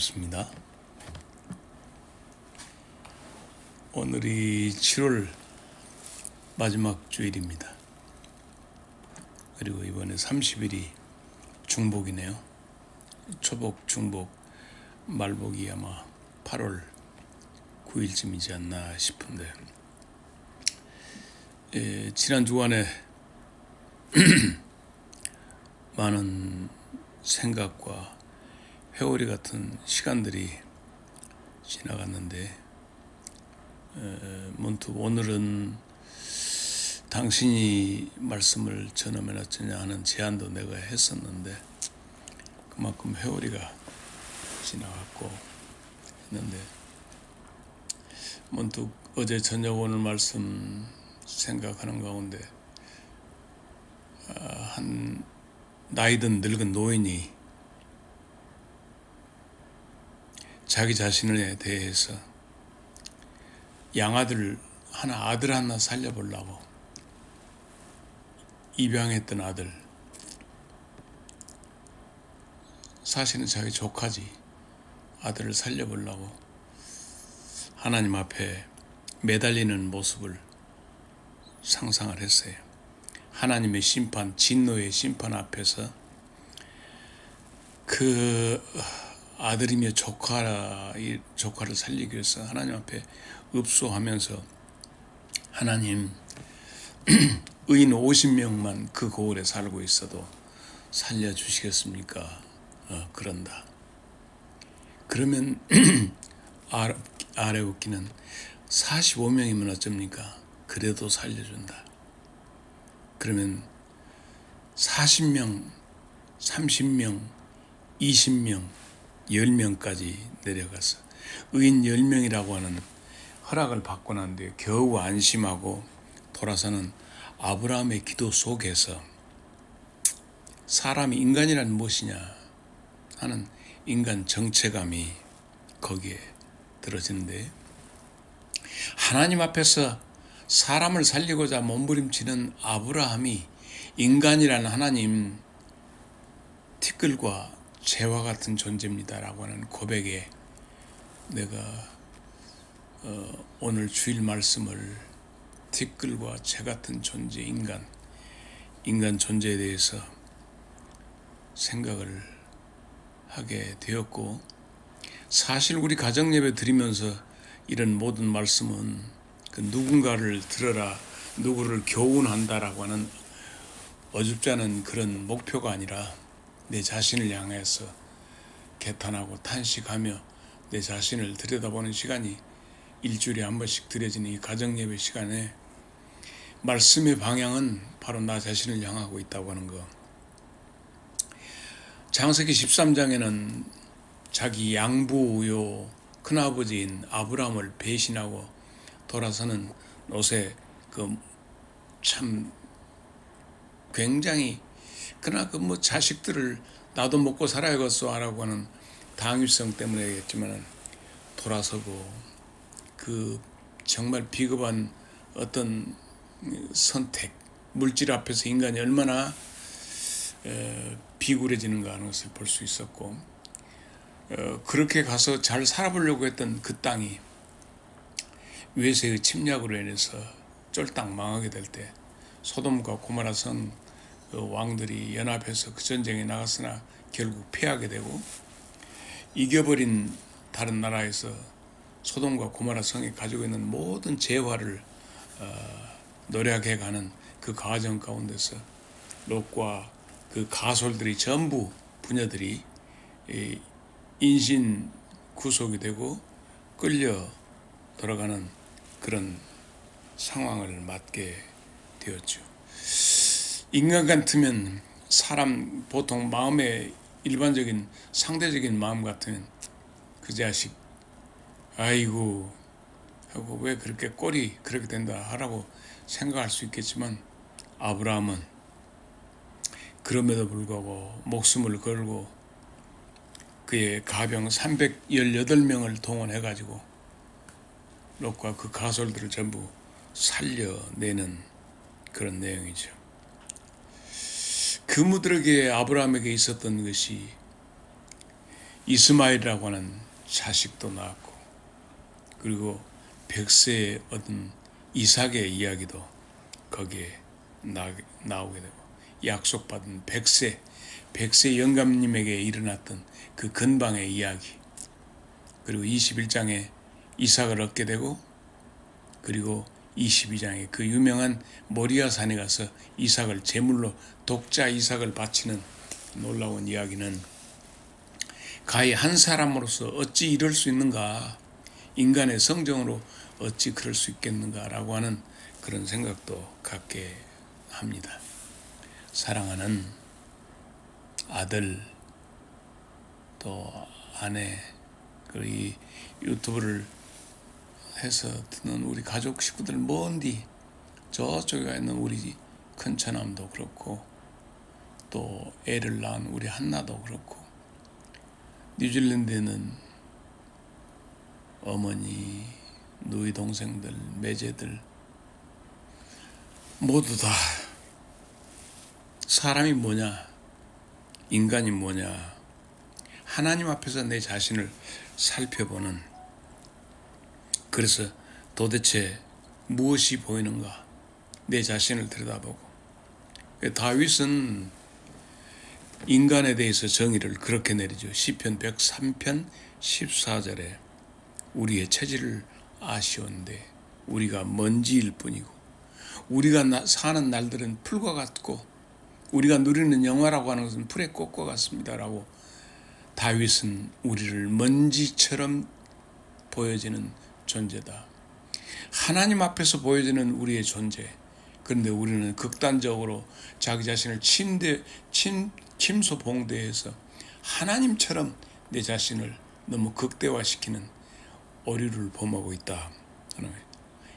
반갑습니다. 오늘이 7월 마지막 주일입니다. 그리고 이번에 30일이 중복이네요. 초복, 중복, 말복이 아마 8월 9일쯤이지 않나 싶은데, 지난 주간에 많은 생각과 회오리 같은 시간들이 지나갔는데, 문득 오늘은 당신이 말씀을 전하면 어쩌냐 하는 제안도 내가 했었는데, 그만큼 회오리가 지나갔고 했는데, 문득 어제 저녁 오늘 말씀 생각하는 가운데 한 나이든 늙은 노인이 자기 자신에 대해서 양아들 하나, 아들 하나 살려보려고, 입양했던 아들, 사실은 자기 조카지, 아들을 살려보려고 하나님 앞에 매달리는 모습을 상상을 했어요. 하나님의 심판, 진노의 심판 앞에서 그 아들이며 조카를 살리기 위해서 하나님 앞에 읍소하면서, 하나님, 의인 50명만 그 고을에 살고 있어도 살려주시겠습니까? 그런다. 그러면 아래 웃기는 45명이면 어쩝니까? 그래도 살려준다. 그러면 40명, 30명, 20명, 10명까지 내려가서 의인 10명이라고 하는 허락을 받고 난 뒤에 겨우 안심하고 돌아서는 아브라함의 기도 속에서 사람이 인간이란 무엇이냐 하는 인간 정체감이 거기에 들어지는데, 하나님 앞에서 사람을 살리고자 몸부림치는 아브라함이 인간이라는 하나님 티끌과 재와 같은 존재입니다라고 하는 고백에 내가 오늘 주일 말씀을 티끌과 재 같은 존재, 인간 존재에 대해서 생각을 하게 되었고, 사실 우리 가정예배 드리면서 이런 모든 말씀은 그 누군가를 들어라, 누구를 교훈한다라고 하는 어줍지 않은 그런 목표가 아니라 내 자신을 향해서 개탄하고 탄식하며 내 자신을 들여다보는 시간이 일주일에 한 번씩 드려지는 이 가정예배 시간에 말씀의 방향은 바로 나 자신을 향하고 있다고 하는 거. 창세기 13장에는 자기 양부요 큰아버지인 아브라함을 배신하고 돌아서는 롯의 그 참 굉장히, 그러나 그 자식들을 나도 먹고 살아야겠어 하라고 하는 당위성 때문에겠지만 돌아서고, 그 정말 비겁한 어떤 선택, 물질 앞에서 인간이 얼마나 비굴해지는가 하는 것을 볼 수 있었고, 그렇게 가서 잘 살아보려고 했던 그 땅이 외세의 침략으로 인해서 쫄딱 망하게 될 때, 소돔과 고모라 성 왕들이 연합해서 그 전쟁에 나갔으나 결국 패하게 되고, 이겨버린 다른 나라에서 소돔과 고모라 성이 가지고 있는 모든 재화를 노력해 가는 그 과정 가운데서 롯과 그 가솔들이 전부 부녀들이 인신 구속이 되고 끌려 돌아가는 그런 상황을 맞게 되었죠. 인간 같으면, 사람 보통 마음의 일반적인 상대적인 마음 같으면 그 자식 아이고 하고 왜 그렇게 꼴이 그렇게 된다 하라고 생각할 수 있겠지만, 아브라함은 그럼에도 불구하고 목숨을 걸고 그의 가병 318명을 동원해가지고 롯과 그 가솔들을 전부 살려내는 그런 내용이죠. 그무들에게 아브라함에게 있었던 것이 이스마엘이라고 하는 자식도 낳았고, 그리고 백세에 얻은 이삭의 이야기도 거기에 나오게 되고, 약속받은 백세 영감님에게 일어났던 그 근방의 이야기, 그리고 21장에 이삭을 얻게 되고, 그리고 22장에 그 유명한 모리아 산에 가서 이삭을 제물로 독자 이삭을 바치는 놀라운 이야기는 가히 한 사람으로서 어찌 이럴 수 있는가, 인간의 성정으로 어찌 그럴 수 있겠는가라고 하는 그런 생각도 갖게 합니다. 사랑하는 아들, 또 아내, 그리고 이 유튜브를 해서 듣는 우리 가족 식구들, 먼디 저쪽에 있는 우리 큰처남도 그렇고, 또 애를 낳은 우리 한나도 그렇고, 뉴질랜드에는 어머니, 누이 동생들, 매제들 모두 다 사람이 뭐냐, 인간이 뭐냐, 하나님 앞에서 내 자신을 살펴보는, 그래서 도대체 무엇이 보이는가, 내 자신을 들여다보고. 다윗은 인간에 대해서 정의를 그렇게 내리죠. 시편 103편 14절에 우리의 체질을 아시온데 우리가 먼지일 뿐이고, 우리가 사는 날들은 풀과 같고, 우리가 누리는 영화라고 하는 것은 풀의 꽃과 같습니다 라고 다윗은 우리를 먼지처럼 보여지는 존재다. 하나님 앞에서 보여지는 우리의 존재. 그런데 우리는 극단적으로 자기 자신을 침소봉대해서 하나님처럼 내 자신을 너무 극대화시키는 오류를 범하고 있다.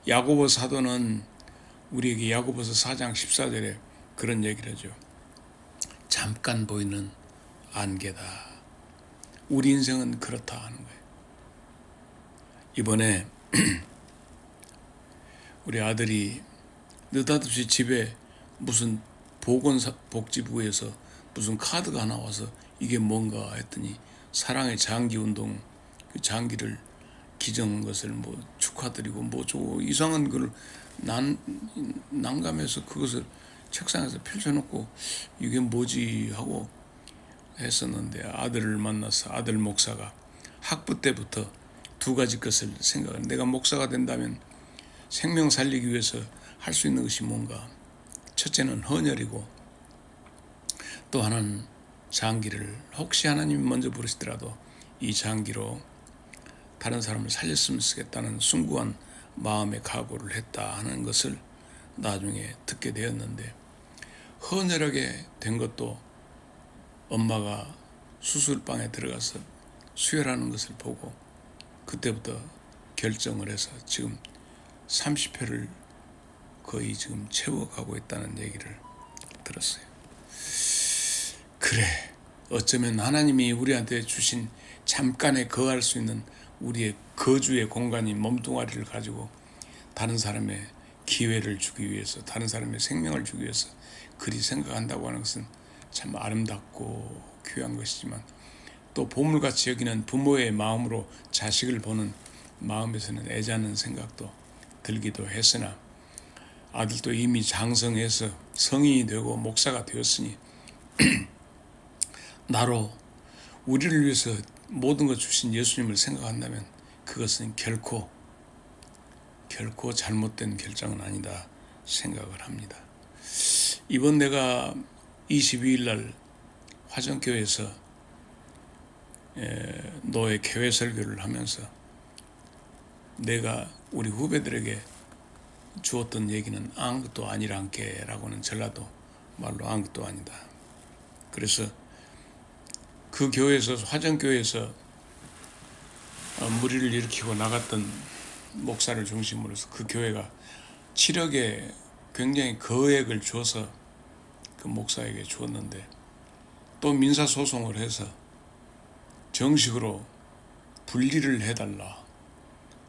야고보 사도는 우리에게 야고보서 4장 14절에 그런 얘기를 하죠. 잠깐 보이는 안개다. 우리 인생은 그렇다 하는 거예요. 이번에 우리 아들이 느닷없이 집에 무슨 보건복지부에서 무슨 카드가 나와서 이게 뭔가 했더니 사랑의 장기운동, 그 장기를 기증한 것을 뭐 축하드리고 뭐 저 이상한 걸 난감해서 그것을 책상에서 펼쳐놓고 이게 뭐지 하고 했었는데, 아들을 만나서 아들 목사가 학부 때부터 두 가지 것을 생각을, 내가 목사가 된다면 생명 살리기 위해서 할 수 있는 것이 뭔가. 첫째는 헌혈이고, 또 하나는 장기를 혹시 하나님이 먼저 부르시더라도 이 장기로 다른 사람을 살렸으면 쓰겠다는 숭고한 마음의 각오를 했다 하는 것을 나중에 듣게 되었는데, 헌혈하게 된 것도 엄마가 수술방에 들어가서 수혈하는 것을 보고 그때부터 결정을 해서 지금 30회를 거의 지금 채워가고 있다는 얘기를 들었어요. 그래, 어쩌면 하나님이 우리한테 주신 잠깐에 거할 수 있는 우리의 거주의 공간인 몸뚱아리를 가지고 다른 사람의 기회를 주기 위해서, 다른 사람의 생명을 주기 위해서 그리 생각한다고 하는 것은 참 아름답고 귀한 것이지만, 또 보물같이 여기는 부모의 마음으로 자식을 보는 마음에서는 애자는 생각도 들기도 했으나, 아들도 이미 장성해서 성인이 되고 목사가 되었으니 나로 우리를 위해서 모든 것 주신 예수님을 생각한다면 그것은 결코 잘못된 결정은 아니다 생각을 합니다. 이번 내가 22일 날 화정교회에서 노예 개회 설교를 하면서 내가 우리 후배들에게 주었던 얘기는 아무것도 아니란께 라고는 전라도 말로 아무것도 아니다. 그래서 그 교회에서, 화정교회에서 무리를 일으키고 나갔던 목사를 중심으로서 그 교회가 7억에 굉장히 거액을 줘서 그 목사에게 주었는데, 또 민사소송을 해서 정식으로 분리를 해달라,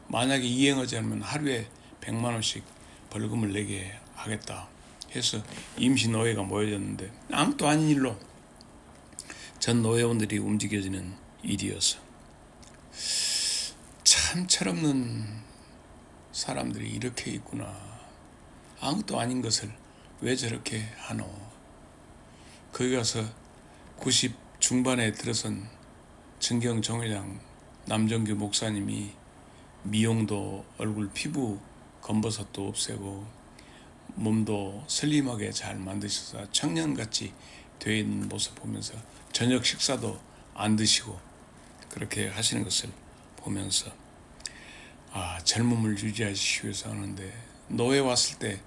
만약에 이행하지 않으면 하루에 100만 원씩 벌금을 내게 하겠다 해서 임시 노예가 모여졌는데, 아무것도 아닌 일로 전 노예원들이 움직여지는 일이어서 참 철없는 사람들이 이렇게 있구나. 아무것도 아닌 것을 왜 저렇게 하노. 거기 가서 90 중반에 들어선 증경 정회장 남정규 목사님이 미용도 얼굴 피부 검버섯도 없애고 몸도 슬림하게 잘 만드셔서 청년같이 되어 있는 모습 보면서 저녁 식사도 안 드시고 그렇게 하시는 것을 보면서 젊음을 유지하시기 위해서 하는데 노회 왔을 때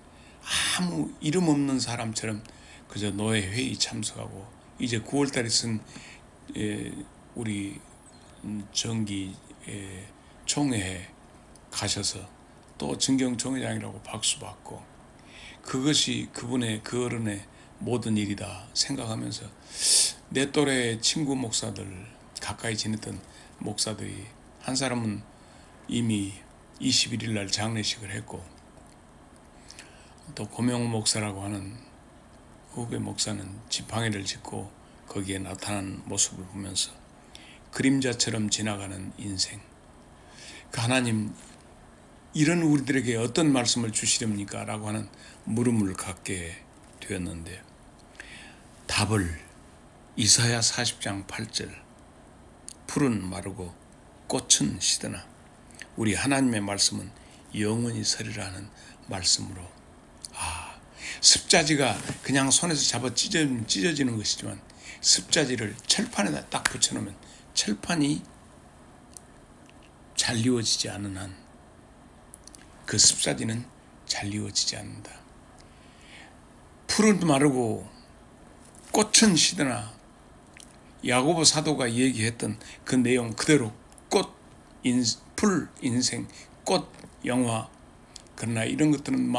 아무 이름 없는 사람처럼 그저 노회 회의 참석하고 이제 9월달에 쓴 우리 정기 총회에 가셔서 또 증경 총회장이라고 박수 받고 그것이 그분의 그 어른의 모든 일이다 생각하면서 내 또래 친구 목사들 가까이 지냈던 목사들이 한 사람은 이미 21일 날 장례식을 했고 또 고명 목사라고 하는 후배 목사는 지팡이를 짚고 거기에 나타난 모습을 보면서 그림자처럼 지나가는 인생. 그 하나님 이런 우리들에게 어떤 말씀을 주시렵니까? 라고 하는 물음을 갖게 되었는데 답을 이사야 40장 8절 풀은 마르고 꽃은 시드나 우리 하나님의 말씀은 영원히 서리라는 말씀으로 습자지가 그냥 손에서 잡아 찢어지는 것이지만 습자지를 철판에다 딱 붙여놓으면 철판이 잘리워지지 않는 한 그 습자지는 잘리워지지 않는다. 풀은 마르고 꽃은 시드나 야고보 사도가 얘기했던 그 내용 그대로 풀 인생, 꽃 영화 그러나 이런 것들은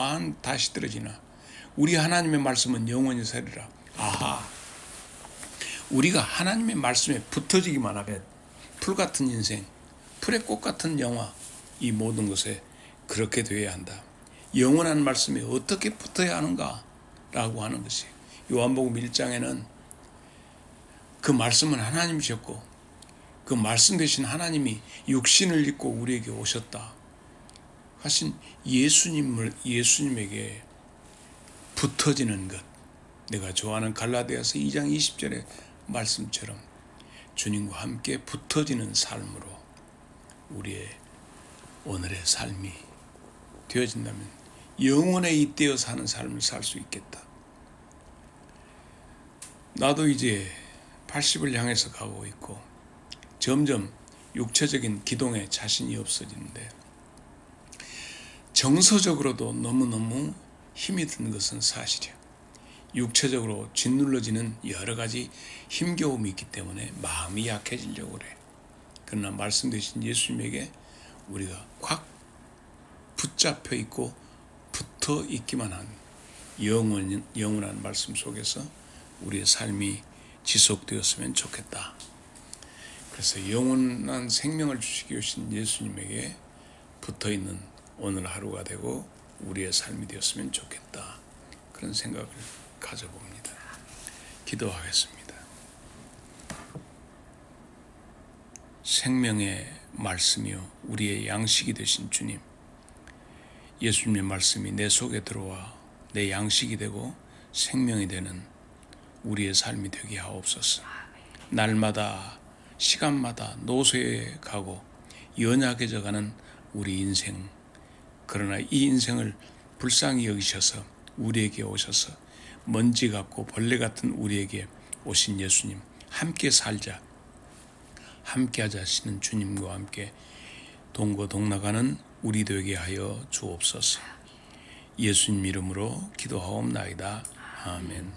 다시 떨어지나 우리 하나님의 말씀은 영원히 서리라. 우리가 하나님의 말씀에 붙어지기만 하면 풀 같은 인생, 풀의 꽃 같은 영화 이 모든 것에 그렇게 되어야 한다. 영원한 말씀에 어떻게 붙어야 하는가 라고 하는 것이 요한복음 1장에는 그 말씀은 하나님이셨고 그 말씀 되신 하나님이 육신을 입고 우리에게 오셨다 하신 예수님에게 붙어지는 것 내가 좋아하는 갈라디아서 2장 20절의 말씀처럼 주님과 함께 붙어지는 삶으로 우리의 오늘의 삶이 되어진다면 영원에 잇대어 사는 삶을 살 수 있겠다. 나도 이제 80을 향해서 가고 있고 점점 육체적인 기동에 자신이 없어지는데 정서적으로도 너무너무 힘이 든 것은 사실이야. 육체적으로 짓눌러지는 여러 가지 힘겨움이 있기 때문에 마음이 약해지려고 그래. 그러나 말씀 되신 예수님에게 우리가 확 붙잡혀 있고 붙어 있기만 한 영원한 말씀 속에서 우리의 삶이 지속되었으면 좋겠다. 그래서 영원한 생명을 주시기 위하신 예수님에게 붙어 있는 오늘 하루가 되고 우리의 삶이 되었으면 좋겠다. 그런 생각을 가져봅니다. 기도하겠습니다. 생명의 말씀이요 우리의 양식이 되신 주님, 예수님의 말씀이 내 속에 들어와 내 양식이 되고 생명이 되는 우리의 삶이 되게 하옵소서. 날마다 시간마다 노쇠해 가고 연약해져 가는 우리 인생, 그러나 이 인생을 불쌍히 여기셔서 우리에게 오셔서 먼지 같고 벌레 같은 우리에게 오신 예수님, 함께 살자, 함께 하자 하시는 주님과 함께 동거동락하는 우리 되게 하여 주옵소서. 예수님 이름으로 기도하옵나이다. 아멘.